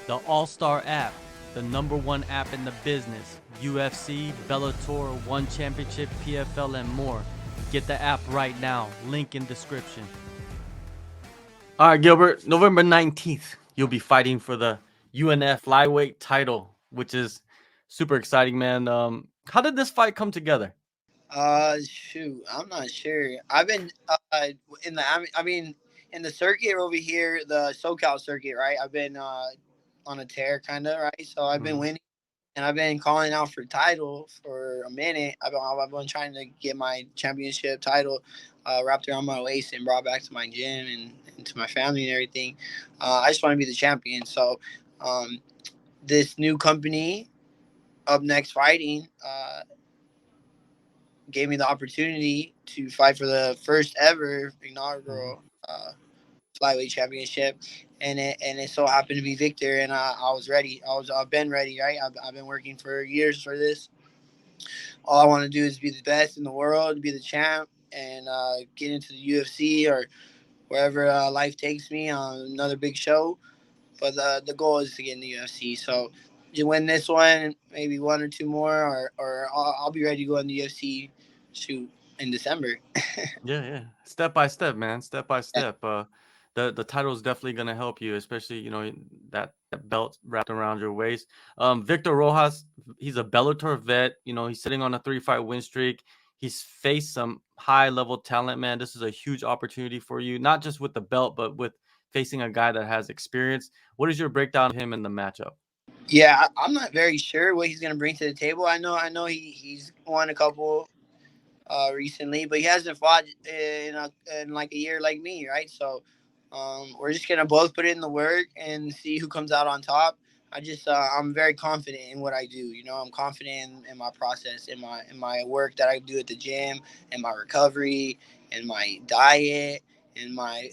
The AllStar app, the #1 app in the business. UFC, Bellator, One Championship, PFL, and more. Get the app right now. Link in description. All right, Gilbert. November 19th, you'll be fighting for the UNF flyweight title, which is super exciting, man. How did this fight come together? Shoot, I'm not sure. I've been in the I mean in the circuit over here, the SoCal circuit, right? I've been on a tear, kind of, right? So I've been Mhm. winning, and I've been calling out for title for a minute. I've been trying to get my championship title wrapped around my waist and brought back to my gym and to my family and everything. I just want to be the champion. So um, this new company, Up Next Fighting, gave me the opportunity to fight for the first ever Mhm. inaugural flyweight championship, and it so happened to be Victor, and I was ready. I've been ready, right? I've been working for years for this. All I want to do is be the best in the world, be the champ, and get into the UFC or wherever life takes me on another big show. But the goal is to get in the UFC. So you win this one, maybe one or two more, or I'll be ready to go in the UFC shoot in December. Yeah, yeah. Step by step, man. Step by step. The title is definitely gonna help you, especially that belt wrapped around your waist. Victor Rojas, he's a Bellator vet. He's sitting on a 3-fight win streak. He's faced some high level talent, man. This is a huge opportunity for you, not just with the belt, but with facing a guy that has experience. What is your breakdown of him in the matchup? Yeah, I'm not very sure what he's gonna bring to the table. I know he's won a couple recently, but he hasn't fought in like a year like me, right? So we're just gonna both put in the work and see who comes out on top. I'm very confident in what I do. I'm confident in my process, in my work that I do at the gym, in my recovery, in my diet, in my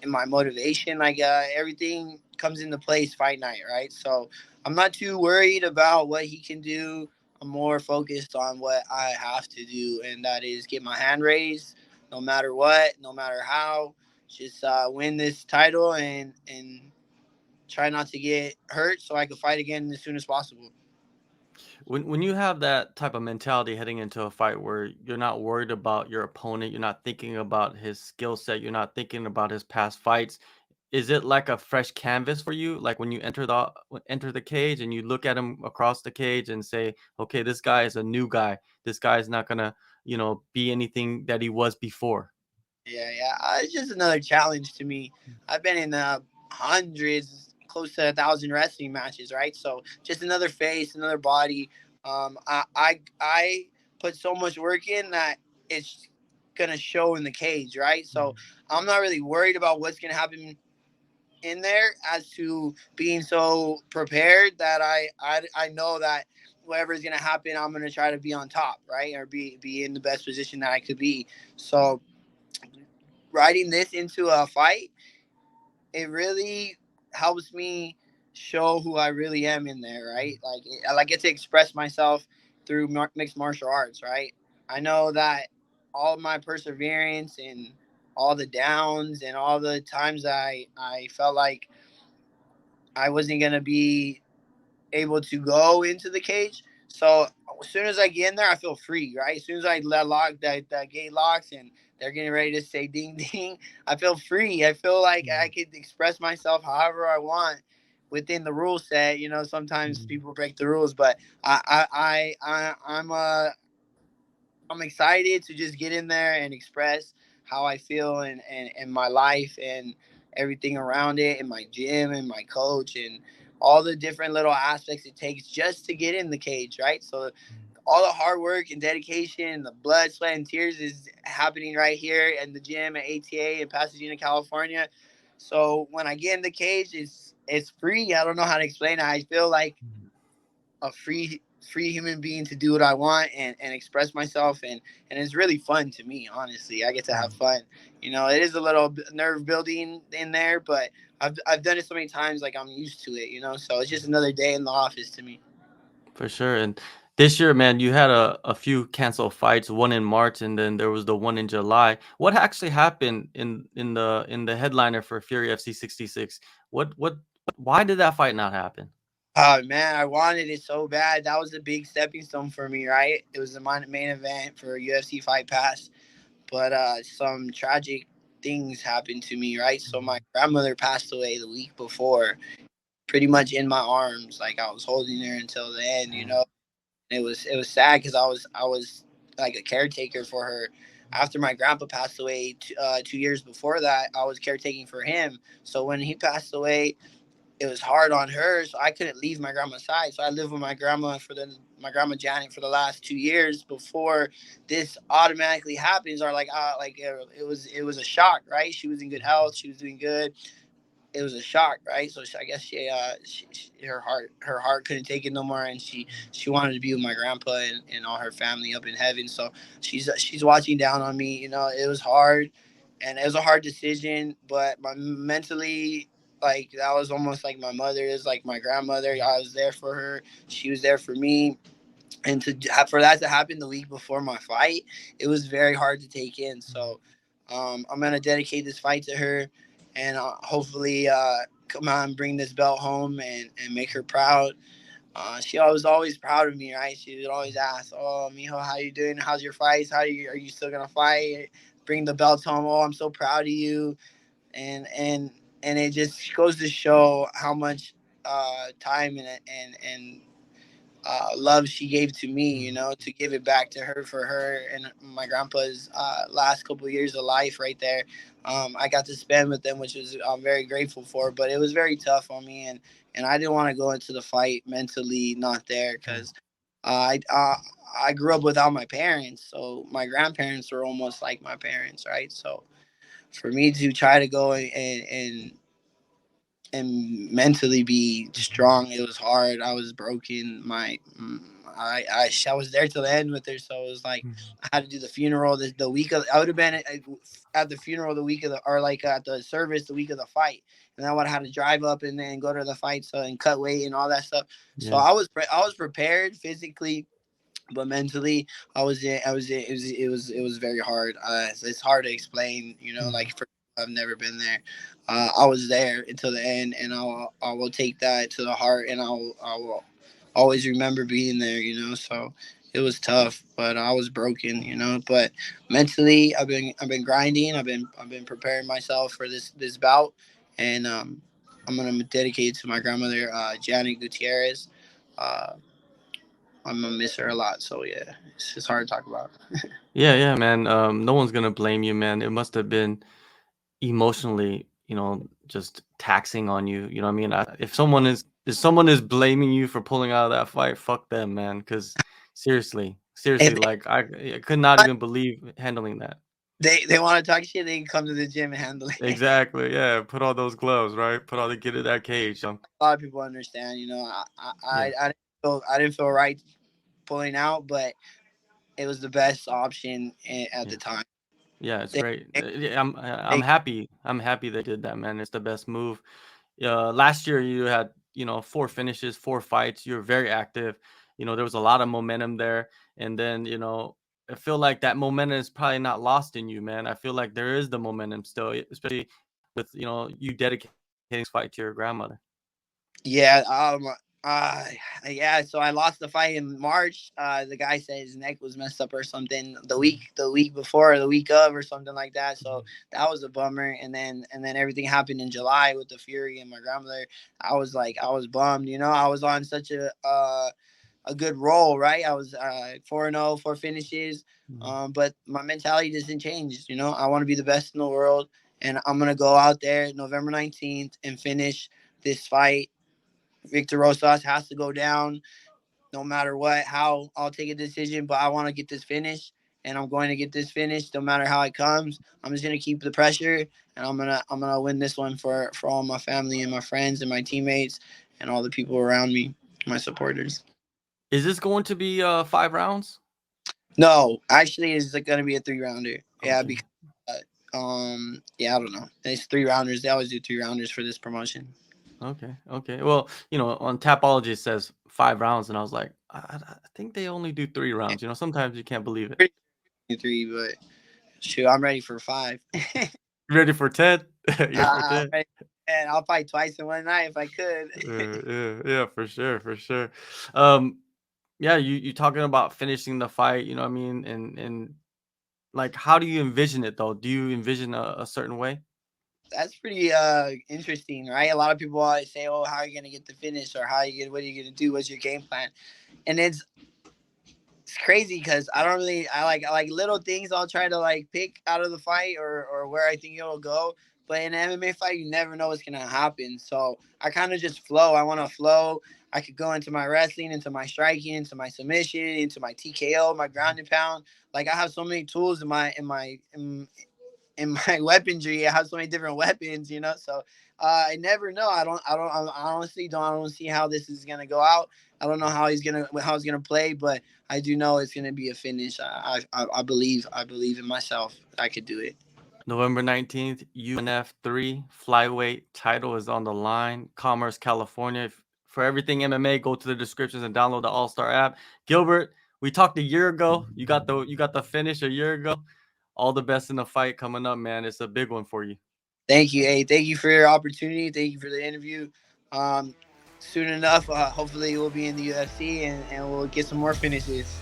in my motivation. Like everything comes into place fight night, right? So I'm not too worried about what he can do. I'm more focused on what I have to do, and that is get my hand raised, no matter what, no matter how. Just win this title and try not to get hurt, so I can fight again as soon as possible. When you have that type of mentality heading into a fight where you're not worried about your opponent, you're not thinking about his skill set, you're not thinking about his past fights, is it like a fresh canvas for you? Like when you enter the cage and you look at him across the cage and say, "Okay, this guy is a new guy. This guy is not gonna, be anything that he was before." Yeah, yeah. It's just another challenge to me. I've been in hundreds, close to 1,000 wrestling matches, right? So just another face, another body. I put so much work in that it's gonna show in the cage, right? So Mhm. I'm not really worried about what's gonna happen in there as to being so prepared that I know that whatever is gonna happen, I'm gonna try to be on top, right, or be in the best position that I could be. So writing this into a fight, it really helps me show who I really am in there, right? I get to express myself through mixed martial arts, right? I know that all of my perseverance and all the downs and all the times I felt like I wasn't gonna be able to go into the cage. So as soon as I get in there, I feel free, right? As soon as I let lock that gate locks and they're getting ready to say ding ding, I feel free. I feel like I Mhm. could express myself however I want within the rule set. Sometimes Mhm. people break the rules, but I'm excited to just get in there and express how I feel and my life and everything around it and my gym and my coach and all the different little aspects it takes just to get in the cage, right? So all the hard work and dedication, the blood, sweat, and tears is happening right here in the gym at ATA in Pasadena, California. So when I get in the cage, it's free. I don't know how to explain it. I feel like Mhm. a free human being to do what I want and express myself and it's really fun to me, honestly. I get to have Mhm. fun. It is a little nerve building in there, but I've done it so many times, like I'm used to it, so it's just another day in the office to me. For sure. And this year, man, you had a few canceled fights, one in March and then there was the one in July. What actually happened in the headliner for Fury FC 66? What Why did that fight not happen? Oh man, I wanted it so bad. That was a big stepping stone for me, right? It was the main event for UFC Fight Pass, but some tragic things happened to me, right? So my grandmother passed away the week before, pretty much in my arms, like I was holding her until the end, you Damn. know. It was sad because I was like a caretaker for her. After my grandpa passed away 2 years before that, I was caretaking for him. So when he passed away, it was hard on her, so I couldn't leave my grandma's side. So I lived with my grandma Janet for the last 2 years before this automatically happens. Or like it was a shock, right? She was in good health, she was doing good. It was a shock, right? So I guess her heart couldn't take it no more, and she wanted to be with my grandpa and all her family up in heaven. So she's watching down on me. You know, it was hard, and it was a hard decision, but my mentally. Like that was almost like my mother is like my grandmother. I was there for her. She was there for me, and for that to happen the week before my fight, it was very hard to take in. So I'm gonna dedicate this fight to her, and hopefully come out and bring this belt home and make her proud. She was always proud of me, right? She would always ask, "Oh, Mijo, how you doing? How's your fights? Are you still gonna fight? Bring the belts home. Oh, I'm so proud of you." And it just goes to show how much time and love she gave to me, you know, to give it back to her for her and my grandpa's last couple of years of life right there. I got to spend with them, which was I'm very grateful for, but it was very tough on me, and I didn't want to go into the fight mentally not there because I grew up without my parents, so my grandparents were almost like my parents, right? So for me to try to go and mentally be strong. It was hard. I was broken. I was there till the end with her, so it was like I had to do the funeral the week of. I would have been at the funeral the week of the or like at the service the week of the fight, and then I would have had to drive up and then go to the fight so and cut weight and all that stuff. So Yeah. I was prepared physically, but mentally it was very hard. It's hard to explain, you know, like for I've never been there. I was there until the end, and I will take that to the heart, and I will always remember being there, you know. So it was tough, but I was broken, you know. But mentally I've been grinding. I've been preparing myself for this bout, and I'm gonna dedicate it to my grandmother, Janet Gutierrez. uh, I'm gonna miss her a lot. So yeah, it's just hard to talk about. Yeah, yeah, man. No one's gonna blame you, man. It must have been emotionally, just taxing on you. You know what I mean? If someone is blaming you for pulling out of that fight, fuck them, man. Because seriously, If like I could not even believe handling that. they want to talk shit, they can come to the gym and handle it. Exactly. Yeah. Put all those gloves, right? Put all the get in that cage. A lot of people understand. You know, Yeah. I didn't feel right pulling out, but it was the best option at the Yeah. time. Yeah. It's They, great. they, Yeah, I'm they, happy. I'm happy they did that, man. It's the best move. Last year you had, 4 finishes, 4 fights. You're very active. There was a lot of momentum there. And then, I feel like that momentum is probably not lost in you, man. I feel like there is the momentum still, especially with, you dedicating this fight to your grandmother. Yeah, uh, yeah. So I lost the fight in March. The guy said his neck was messed up or something the week before, or the week of, or something like that. So that was a bummer. And then everything happened in July with the Fury and my grandmother. I was bummed. You know, I was on such a good roll, right? I was 4-0, 4 finishes. Mhm. But my mentality doesn't change. You know, I want to be the best in the world, and I'm gonna go out there November 19th and finish this fight. Victor Rosas has to go down no matter what, how I'll take a decision, but I want to get this finished, and I'm going to get this finished no matter how it comes. I'm just gonna keep the pressure, and I'm gonna win this one for all my family and my friends and my teammates and all the people around me, my supporters. Is this going to be 5 rounds? No, actually, it's like gonna be a 3 rounder. Yeah, Okay. because yeah, I don't know. It's 3 rounders. They always do 3 rounders for this promotion. Okay. Okay. Well, on Tapology it says 5 rounds, and I was like, I think they only do 3 rounds. Sometimes you can't believe it. Pretty three, but shoot, I'm ready for five. You ready for 10? You're for I'm 10? ready. And I'll fight twice in one night if I could. Yeah, for sure, for sure. Um, yeah, you talking about finishing the fight, you know what I mean? And like, how do you envision it though? Do you envision a certain way? That's pretty interesting, right? A lot of people always say, "Oh, how are you gonna get the finish?" or "How are you gonna, what are you gonna do? What's your game plan?" And it's crazy because I don't really I like little things I'll try to like pick out of the fight or where I think it'll go. But in an MMA fight, you never know what's gonna happen. So I kind of just flow. I want to flow. I could go into my wrestling, into my striking, into my submission, into my TKO, my ground and pound. Like I have so many tools in my weaponry. I have so many different weapons, you know. So I never know. I honestly don't. I don't see how this is gonna go out. I don't know how he's gonna play, but I do know it's gonna be a finish. I believe. I believe in myself. I could do it. November 19th, UNF 3 flyweight title is on the line. Commerce, California. For everything MMA, go to the descriptions and download the AllStar app. Gilbert, we talked a year ago. You got the finish a year ago. All the best in the fight coming up, man. It's a big one for you. Thank you. Hey, thank you for your opportunity. Thank you for the interview. Um, Soon enough, hopefully we'll be in the UFC and we'll get some more finishes.